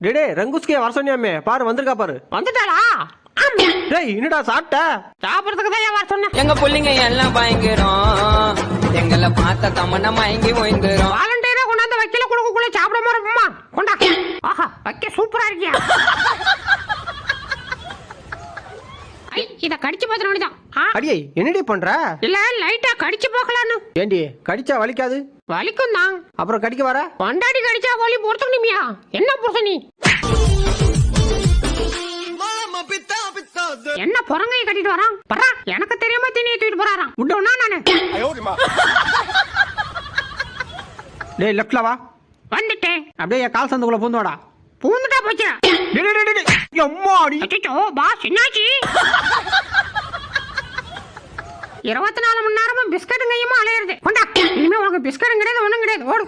டேடே ரங்குஸ்கே வர சொன்னியாமே பாரு வந்திருக்கா பாரு. வந்துட்டாளா? டேய் என்னடா சாப்பிட்ட? சாப்பிடறதுக்கு தான் வர சொன்னேன். எங்க புள்ளிங்க எல்லாம் பயங்கரம், எங்களை பார்த்த தமன்னா மயங்கி ஓய்ந்துரும். வாலண்டியரா கொண்டாந்து வைக்கல குழுக்குள்ள சாப்பிடாம இருப்போமா? கொண்டா. ஆஹா வைக்க சூப்பரா இருக்கியா? இத கடிச்சு பார்த்த வேண்டியதான். அடியே என்னடி பண்ற? இல்ல லைட்டா கடிச்சு பார்க்கலான்னு. ஏண்டி கடிச்சா வலிக்காது? வலிக்கும் தான். அப்புறம் கடிக்க வர? கொண்டாடி கடிச்சா வலி பொறுத்துக்கணுமியா? என்ன புருஷன் நீ? என்ன புறங்கையை கட்டிட்டு வரான்? பரா எனக்கு தெரியாம திணியை தூக்கிட்டு போறாராம். விட்டோம்னா நானு. டேய் லெஃப்ட்ல வா. வந்துட்டேன். அப்படியே என் கால் சந்துக்குள்ள பூந்தோடா. பூந்துட்டா போச்சு. அம்மாடி. அச்சோ பாஸ் என்னாச்சு? 24 மணி நேரமும் பிஸ்கட்டும் கையுமா அலையிறது. கொண்டா இனிமே உனக்கு பிஸ்கட்டும் கிடையாது ஒண்ணும் கிடையாது. ஓடு.